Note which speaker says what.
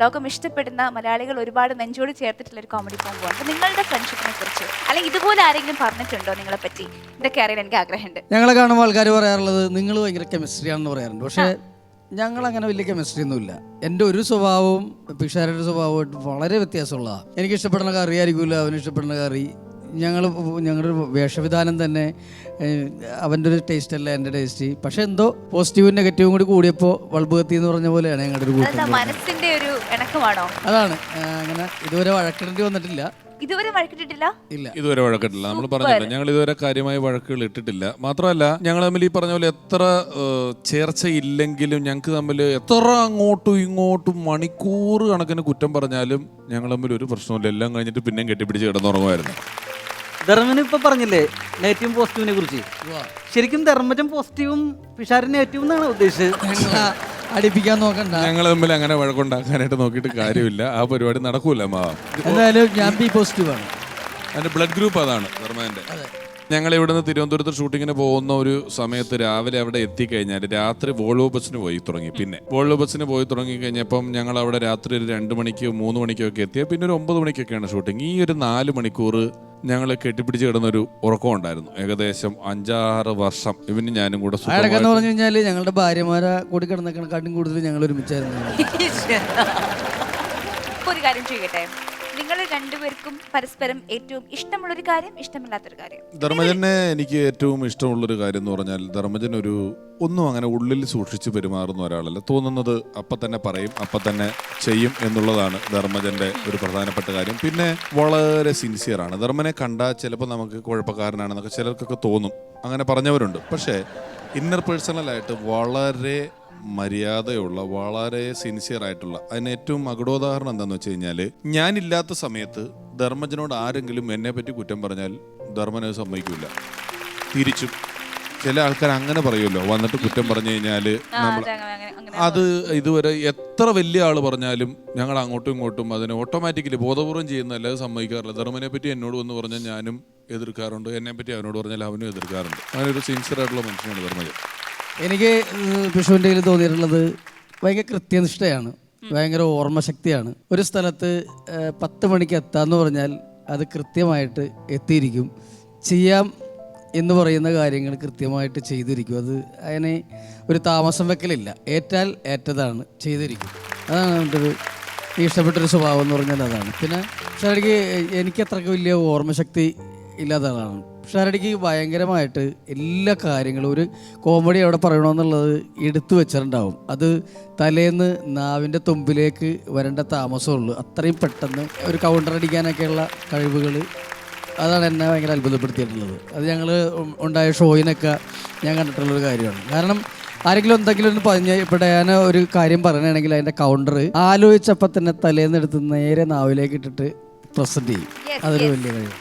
Speaker 1: ലോകം ഇഷ്ടപ്പെടുന്ന മലയാളികൾ ഒരുപാട് നെഞ്ചോട് ചേർത്തിട്ടുള്ള ഒരു കോമഡി കോംബോ ആണ്. നിങ്ങളുടെ ഫ്രണ്ട്ഷിപ്പിനെ കുറിച്ച് അല്ലെങ്കിൽ ഇതുപോലെ ആരെങ്കിലും പറഞ്ഞിട്ടുണ്ടോ നിങ്ങളെ പറ്റി? ഇതൊക്കെ അറിയാൻ എനിക്ക് ആഗ്രഹമുണ്ട്.
Speaker 2: ഞങ്ങളെ കാണുമ്പോൾ ആൾക്കാർ പറയാറുള്ളത് നിങ്ങൾ ഭയങ്കര കെമിസ്ട്രി ആണെന്ന് പറയാറുണ്ട്. പക്ഷേ ഞങ്ങൾ അങ്ങനെ വലിയ കെമിസ്ട്രി ഒന്നുമില്ല. എൻ്റെ ഒരു സ്വഭാവവും പിഷാരയുടെ സ്വഭാവമായിട്ട് വളരെ വ്യത്യാസമുള്ളതാണ്. എനിക്ക് ഇഷ്ടപ്പെടുന്ന കറി ആയിരിക്കില്ല അവന് ഇഷ്ടപ്പെടുന്ന കറി. ഞങ്ങളുടെ വേഷവിധാനം തന്നെ അവൻ്റെ ഒരു ടേസ്റ്റ് അല്ല എൻ്റെ ടേസ്റ്റ്. പക്ഷെ എന്തോ പോസിറ്റീവും നെഗറ്റീവും കൂടി കൂടിയപ്പോൾ ബൾബ് കത്തി എന്ന് പറഞ്ഞ പോലെയാണ് ഞങ്ങളുടെ ഒരു കൂട്ടം.
Speaker 1: മനസ്സിന്റെ ഒരു ഇണക്കമാണോ?
Speaker 2: അതാണ്. അങ്ങനെ ഇതുവരെ വഴക്കിടേണ്ടി വന്നിട്ടില്ല.
Speaker 1: ഇതുവരെ വഴക്കിട്ടിട്ടില്ല.
Speaker 3: ഇതുവരെ വഴക്കിട്ടില്ല. നമ്മൾ പറഞ്ഞില്ല, ഞങ്ങൾ ഇതുവരെ കാര്യമായ വഴക്കുകൾ ഇട്ടിട്ടില്ല. മാത്രമല്ല ഞങ്ങൾ തമ്മിൽ ഈ പറഞ്ഞ പോലെ എത്ര ചേർച്ചയില്ലെങ്കിലും ഞങ്ങൾക്ക് തമ്മിൽ എത്ര അങ്ങോട്ടും ഇങ്ങോട്ടും മണിക്കൂർ കണക്കിന് കുറ്റം പറഞ്ഞാലും ഞങ്ങൾ തമ്മിൽ ഒരു പ്രശ്നമില്ല. എല്ലാം കഴിഞ്ഞിട്ട് പിന്നെയും കെട്ടിപ്പിടിച്ച് കിടന്നുറങ്ങുമായിരുന്നു.
Speaker 4: ധർമ്മന് ഇപ്പൊ പറഞ്ഞില്ലേ നെഗറ്റീവും പോസിറ്റീവിനെ കുറിച്ച്. ശരിക്കും ധർമ്മജൻ പോസിറ്റീവും പിഷാരൻ നെഗറ്റീവും എന്നാണ് ഉദ്ദേശിച്ചത്.
Speaker 2: അടിപ്പിക്കാൻ നോക്കണ്ട.
Speaker 3: ഞങ്ങൾ തമ്മിൽ അങ്ങനെ വഴക്കുണ്ടാക്കാനായിട്ട് നോക്കിയിട്ട് കാര്യമില്ല. ആ പരിപാടി നടക്കൂല.
Speaker 2: എന്തായാലും ഞാൻ ബി പോസിറ്റീവാണ്.
Speaker 3: എൻ്റെ ബ്ലഡ് ഗ്രൂപ്പ് അതാണ് ധർമ്മൻ്റെ. ഞങ്ങൾ ഇവിടുന്ന് തിരുവനന്തപുരത്ത് ഷൂട്ടിങ്ങിന് പോകുന്ന ഒരു സമയത്ത് രാവിലെ അവിടെ എത്തിക്കഴിഞ്ഞാൽ രാത്രി വോൾവോ ബസ്സിന് പോയി തുടങ്ങി. പിന്നെ വോൾവോ ബസ്സിന് പോയി തുടങ്ങി കഴിഞ്ഞപ്പം ഞങ്ങൾ അവിടെ രാത്രി ഒരു 2 മണിക്കോ 3 മണിക്കോ ഒക്കെ എത്തിയ പിന്നെ ഒരു 9 മണിക്കൊക്കെയാണ് ഷൂട്ടിങ്. ഈ ഒരു 4 മണിക്കൂർ ഞങ്ങൾ കെട്ടിപ്പിടിച്ച് കിടന്നൊരു ഉറക്കം ഉണ്ടായിരുന്നു. ഏകദേശം 5-6 വർഷം ഇവന് ഞാനും കൂടെ.
Speaker 2: അടക്കെന്ന് പറഞ്ഞു കഴിഞ്ഞാൽ ഞങ്ങളുടെ ഭാര്യമാരെ കൂടി കിടന്നേക്കാളും കൂടുതൽ ഞങ്ങൾ ഒരുമിച്ചായിരുന്നു.
Speaker 1: ഒരു കാര്യം ചെയ്യട്ടെ, നിങ്ങൾ രണ്ടുപേർക്കും പരസ്പരം ഏറ്റവും ഇഷ്ടമുള്ളൊരു കാര്യം, ഇഷ്ടമില്ലാത്തൊരു കാര്യം?
Speaker 3: ധർമ്മജനെ എനിക്ക് ഏറ്റവും ഇഷ്ടമുള്ളൊരു കാര്യം എന്ന് പറഞ്ഞാൽ ധർമ്മജൻ ഒന്നും അങ്ങനെ ഉള്ളിൽ സൂക്ഷിച്ച് പെരുമാറുന്ന ഒരാളല്ല. തോന്നുന്നത് അപ്പം തന്നെ പറയും, അപ്പം തന്നെ ചെയ്യും എന്നുള്ളതാണ് ധർമ്മജന്റെ ഒരു പ്രധാനപ്പെട്ട കാര്യം. പിന്നെ വളരെ സിൻസിയറാണ്. ധർമ്മനെ കണ്ടാൽ ചിലപ്പോൾ നമുക്ക് കുഴപ്പക്കാരനാണെന്നൊക്കെ ചിലർക്കൊക്കെ തോന്നും, അങ്ങനെ പറഞ്ഞവരുണ്ട്. പക്ഷേ ഇന്നർ പേഴ്സണലായിട്ട് വളരെ മര്യാദയുള്ള, വളരെ സിൻസിയർ ആയിട്ടുള്ള. അതിന് ഏറ്റവും അഗടോദാഹരണം എന്താണെന്ന് വെച്ച് കഴിഞ്ഞാൽ, ഞാനില്ലാത്ത സമയത്ത് ധർമ്മജനോട് ആരെങ്കിലും എന്നെ പറ്റി കുറ്റം പറഞ്ഞാൽ ധർമ്മനെ സമ്മതിക്കില്ല. തിരിച്ചും ചില ആൾക്കാർ അങ്ങനെ പറയുമല്ലോ, വന്നിട്ട് കുറ്റം പറഞ്ഞു കഴിഞ്ഞാൽ നമ്മൾ അത് ഇതുവരെ എത്ര വലിയ ആൾ പറഞ്ഞാലും ഞങ്ങൾ അങ്ങോട്ടും ഇങ്ങോട്ടും അതിനെ ഓട്ടോമാറ്റിക്കലി ബോധപൂർവ്വം ചെയ്യുന്നതല്ലാതെ സമ്മതിക്കാറില്ല. ധർമ്മനെ പറ്റി എന്നോട് വന്ന് പറഞ്ഞാൽ ഞാനും എതിർക്കാറുണ്ട്, എന്നെ പറ്റി അവനോട് പറഞ്ഞാൽ അവനും എതിർക്കാറുണ്ട്. അങ്ങനെ ഒരു സിൻസിയർ ആയിട്ടുള്ള മനുഷ്യനാണ് ധർമ്മജൻ.
Speaker 2: എനിക്ക് പിഷുവിൻ്റെ കയ്യിൽ തോന്നിയിട്ടുള്ളത് ഭയങ്കര കൃത്യനിഷ്ഠയാണ്, ഭയങ്കര ഓർമ്മശക്തിയാണ്. ഒരു സ്ഥലത്ത് 10 മണിക്ക് എത്താമെന്ന് പറഞ്ഞാൽ അത് കൃത്യമായിട്ട് എത്തിയിരിക്കും. ചെയ്യാം എന്ന് പറയുന്ന കാര്യങ്ങൾ കൃത്യമായിട്ട് ചെയ്തിരിക്കും. അത് അതിന് ഒരു താമസം വെക്കലില്ല. ഏറ്റാൽ ഏറ്റതാണ്, ചെയ്തിരിക്കും. അതാണ് എൻ്റെ ഒരു ഇഷ്ടപ്പെട്ടൊരു സ്വഭാവം എന്ന് പറഞ്ഞാൽ അതാണ്. പിന്നെ എനിക്ക് അത്രയ്ക്ക് വലിയ ഓർമ്മശക്തി ഇല്ലാത്ത ആളാണ്. ഷാരടിക്ക് ഭയങ്കരമായിട്ട് എല്ലാ കാര്യങ്ങളും ഒരു കോമഡി അവിടെ പറയണമെന്നുള്ളത് എടുത്തു വെച്ചിട്ടുണ്ടാവും. അത് തലേന്ന് നാവിൻ്റെ തുമ്പിലേക്ക് വരേണ്ട താമസമുള്ളൂ. അത്രയും പെട്ടെന്ന് ഒരു കൗണ്ടർ അടിക്കാനൊക്കെയുള്ള കഴിവുകൾ, അതാണ് എന്നെ ഭയങ്കര അത്ഭുതപ്പെടുത്തിയിട്ടുള്ളത്. അത് ഞങ്ങൾ ഉണ്ടായ ഷോയിനൊക്കെ ഞാൻ കണ്ടിട്ടുള്ളൊരു കാര്യമാണ്. കാരണം ആരെങ്കിലും എന്തെങ്കിലും ഒന്ന് പറഞ്ഞ് ഇപ്പോൾ ഡയാന ഒരു കാര്യം പറയണമെങ്കിൽ അതിൻ്റെ കൗണ്ടർ ആലോചിച്ചപ്പോൾ തന്നെ തലേന്ന് എടുത്ത് നേരെ നാവിലേക്ക് ഇട്ടിട്ട് പ്രസൻറ്റ് ചെയ്യും. അതൊരു വലിയ കാര്യം.